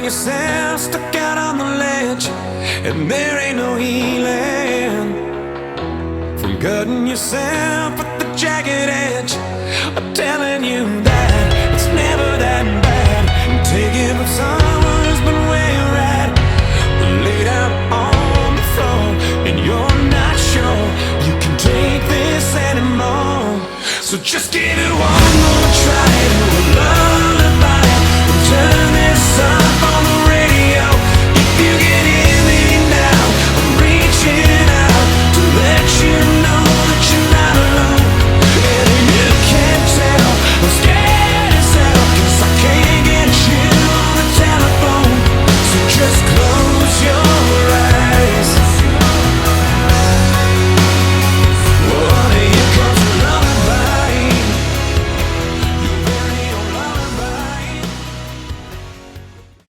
yourself stuck out on the ledge, and there ain't no healing from cutting yourself at the jagged edge. I'm telling you that it's never that